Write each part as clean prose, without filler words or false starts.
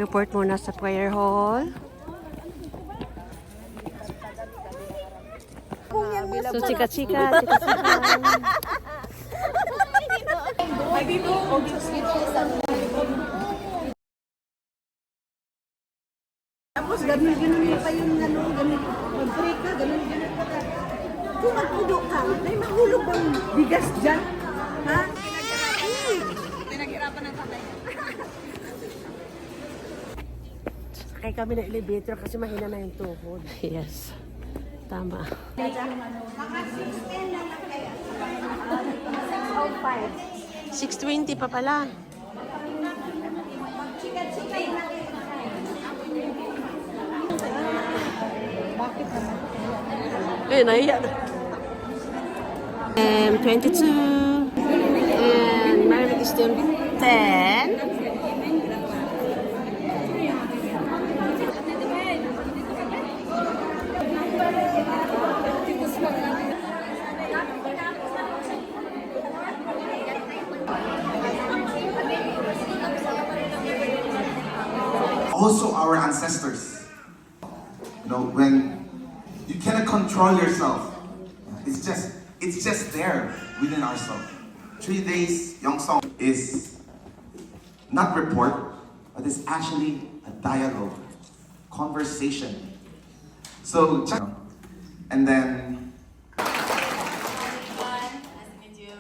Report muna sa prayer hall. So, chika-chika. Tapos ganun pa yung ganun. Mag-break ka, ganun ka. Kung mag-udo ka, may mahulog bang bigas dyan? Ha? Pinaghirapan ng tatay. Sakay kami ng elevator kasi mahina na yung tuhod. Yes. Tama. Mga 6:10 lang kaya. 6:20 pa pala. Chika-chika yung bakit naman? Eh, nahiya na. 22. And Marvick is still 10. Also our ancestors. You know, when you cannot control yourself, it's just there within ourselves. 3 days Youngsong is not report, but it's actually a dialogue, conversation. So, and then Everyone, nice to meet you.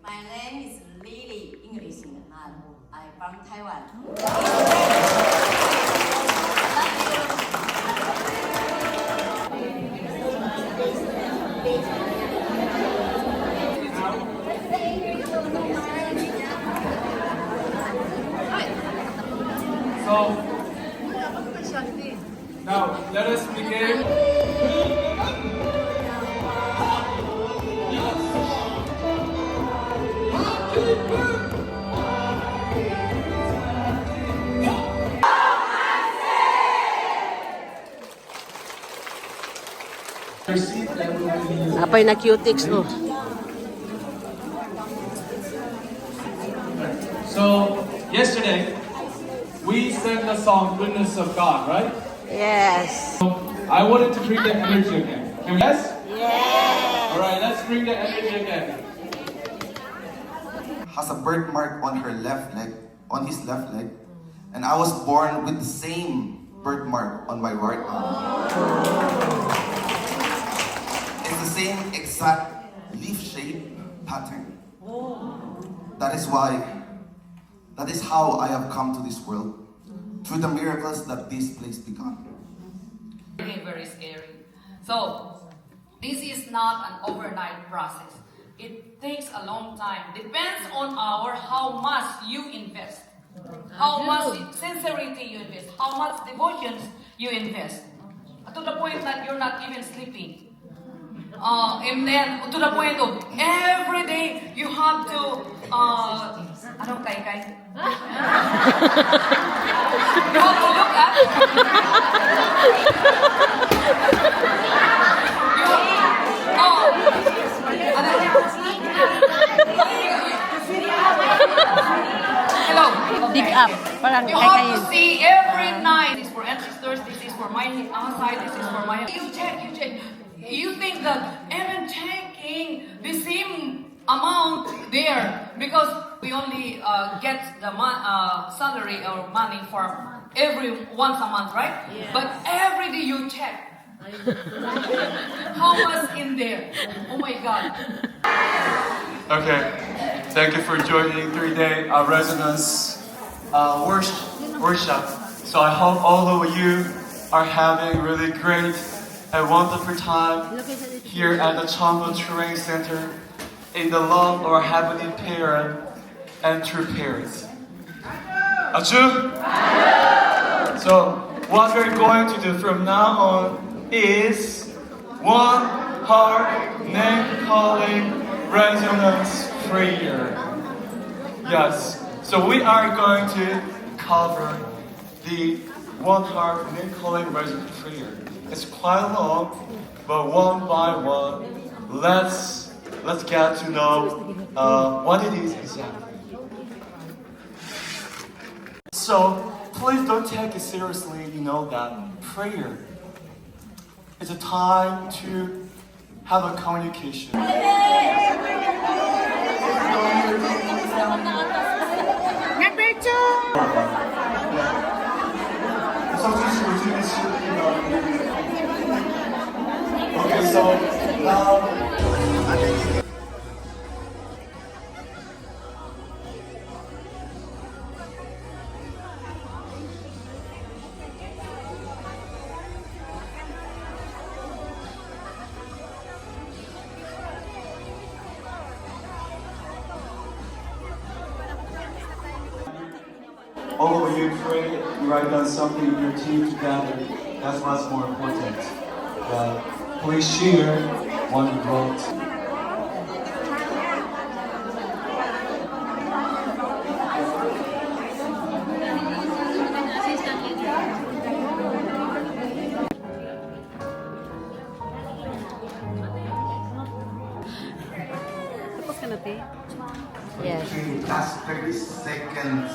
My name is Lily English. I'm from Taiwan. So, now let us begin. Apay na cutics, oh. So, yesterday, we sang the song Goodness of God, right? Yes. I wanted to bring the energy again. Can we? Yes? Yes. Alright, let's bring the energy again. has a birthmark on her left leg, on his left leg, and I was born with the same birthmark on my right arm. It's the same exact leaf shape pattern. That is how I have come to this world, through the miracles that this place began. Very, very scary. So, this is not an overnight process. It takes a long time. Depends on how much you invest, how much sincerity you invest, how much devotions you invest. To the point that you're not even sleeping. And then to the point of every day you have to anong kay? You have to look at hello. Pick up. Parang You have to see every night. This is for ancestors. This is for my side. This is for my. You check. You think that even checking the same amount there because we only get the salary or money for once a month, right? Yeah. But every day you check. How much in there? Oh my God. Okay, thank you for joining 3-day resonance worship. So I hope all of you are having really great and wonderful time here at the Chongo Training Center in the love of our Heavenly Parent and true parents. Achu? So what we're going to do from now on is one heart name calling resonance prayer. Yes, so we are going to cover the one heart name calling resonance prayer. It's quite long, but one by one, let's get to know what it is exactly. So please don't take it seriously. You know that prayer is a time to have a communication. Okay, so now. All of you pray, you write down something in your team together. That's what's more important. Please share what you wrote. Yes. Okay, last 30 seconds.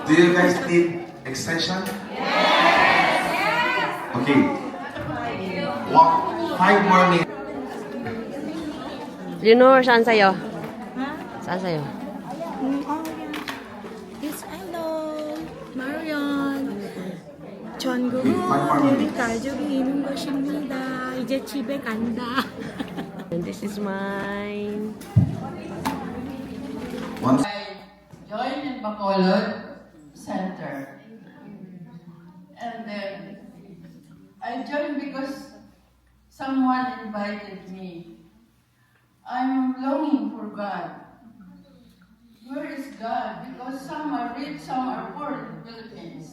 Do you guys need extension? Yes! Okay. 5 more minutes. Leonor, saan sa'yo? Saan sa'yo? Yes, hello, Marion. 전국은 우리 가족이 있는 것입니다. 이제 집에 간다. And this is mine. I joined in Bacolod Center. And then I joined because someone invited me. I'm longing for God. Where is God? Because some are rich, some are poor in the Philippines.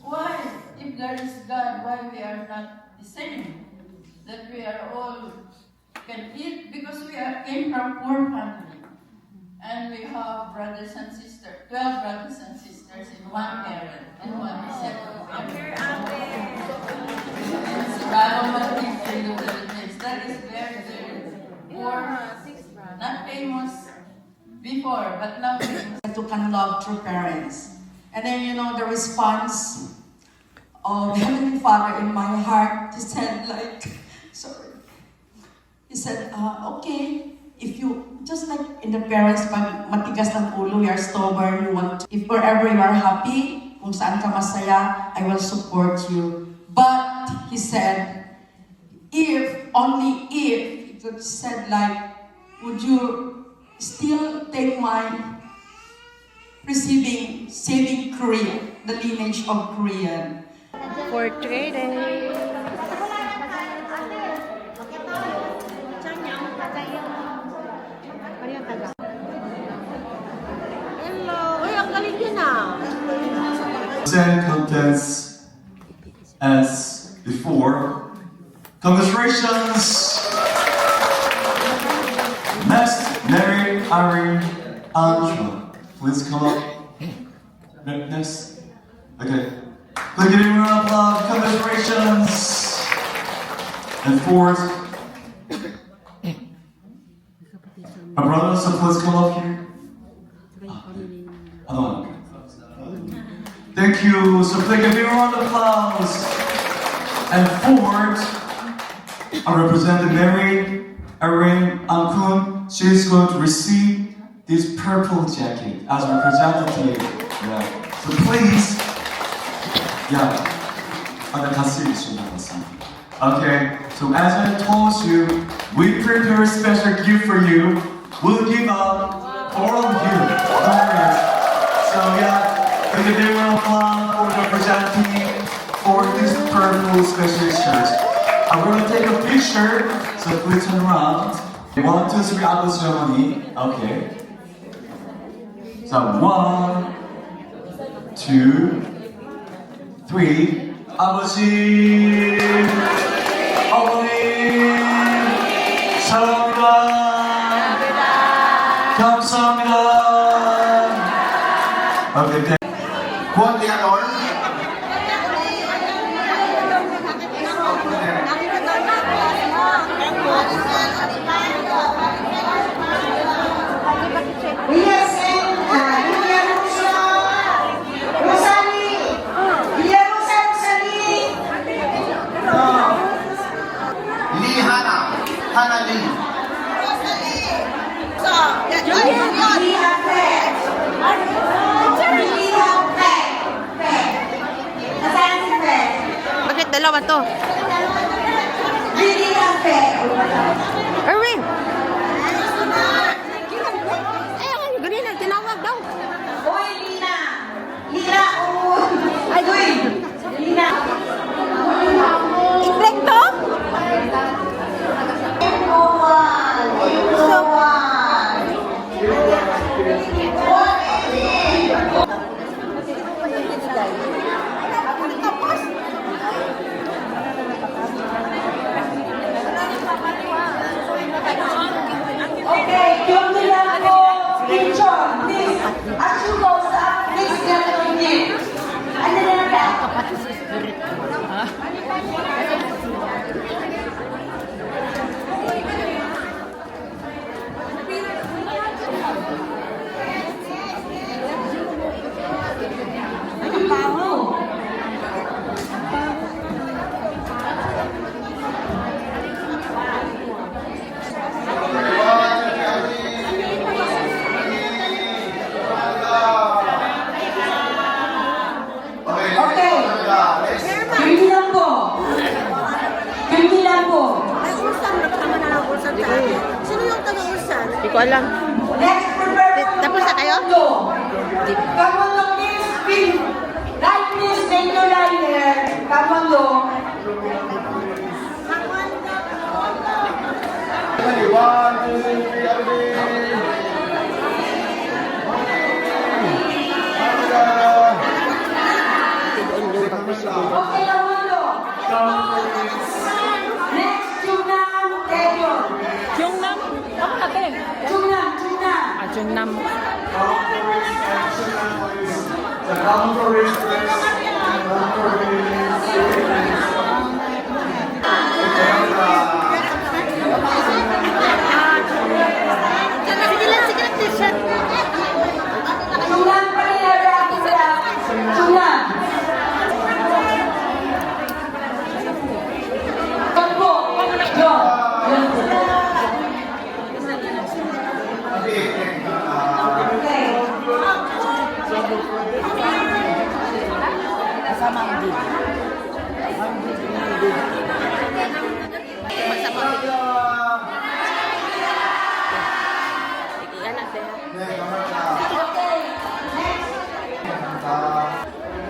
Why, if there is God, why we are not the same? That we are all can eat because we came from poor family. And we have brothers and sisters, 12 brothers and sisters in one parent and one second parent. That is very, very poor, not famous before, but now famous. To can love true parents. And then, you know, the response of the Heavenly Father in my heart, he said like, sorry. He said, okay, if you, just like in the parents, pag matigas ng ulo, you are stubborn, you want to, if wherever you are happy, kung saan ka masaya, I will support you. But, he said, if, only if, he said like, would you still take my saving Korea, the lineage of Korean? For trading. Hello! Uy, ang galing yun ah! Same contents as before. Congratulations! Next, Mary Irene Angela. Please come up. Next. Okay. Please give him a round of applause. Congratulations! And fourth, my brother, so please come up here. Thank you. So please give him a round of applause. And fourth, I represent Mary Irene Ankun. She is going to receive this purple jacket as a representative. Yeah. So please, okay. So as I told you, we prepare a special gift for you. We'll give up for all of you. So yeah, we can do an applause for the representative for this purple special shirt. I'm going to take a picture, so please turn around. 1, 2, 3, 아버지 어머니. Okay. So 1, 2, 3. 아버지, 어머니, 사랑합니다. 감사합니다. Okay. Juan Leonor. Yes, and Rosario 하나님. Bakit dalawa to? Erwin! Ay, ganun na, tinawag daw. Uy, Lina! Lina, Ay, uy! Lina! Inglek to? Okay, yung nila ko, picture, please. As you go sa, please get to me. Ano na ka? Ang baho. Okay. Hindi lang po. Hindi lang po. Ay, Ulsan, nakasama na ng Ulsan tayo. Sino yung taga-Ulsan? Hindi ko alam. Next, prepare for Tapos na kayo? Come on, please. Please. Right, please. Take your line there. Come on, lo. Okay, come on, lo. Next, Jungnam, Taeyeon. Jungnam? Ano natin? Jungnam, Jungnam. Jungnam. The boundaries, Jungnam pa rin ako sila. Jungnam. Pagpo. Yo. Okay.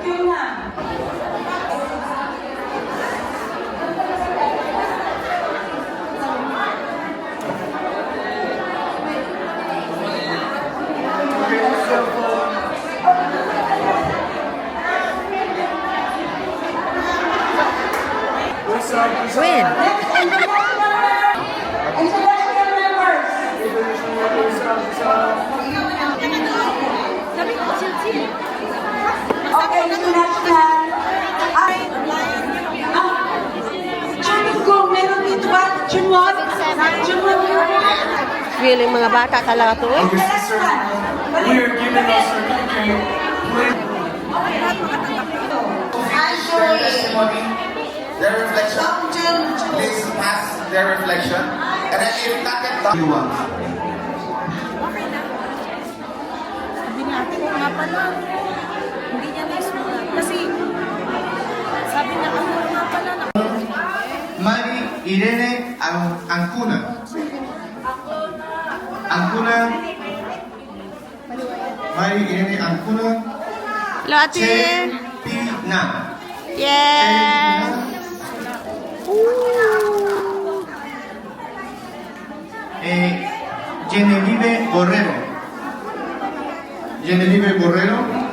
Jungnam. When? International members. Okay, international. Ay, Junggong, meron dito ba? Junwon? Junwon yun. Feeling mga bata talaga to eh. Okay, sister, we are giving us certificate. Please share testimony, their reflection. Please pass their reflection. And then if not get done, you want. Sabi niya, ate ko nga pala. Hindi niya na-explain. Kasi, sabi niya, ako nga pala. Mari Irene Ancuna. Ancuna. Mari Irene Ancuna. Hello, ate. Filipina. Yeah. Genevieve Borrero. Genevieve Borrero.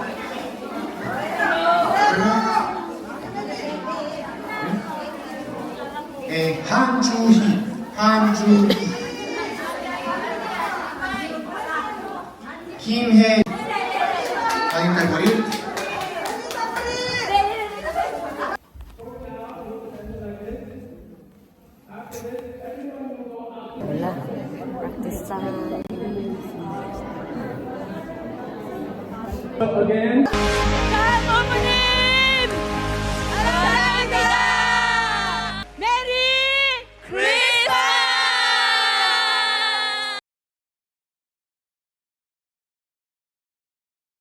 한주희. 한주희. 김혜. 자기까지 거리. Wala. Practice time. Again. Opening!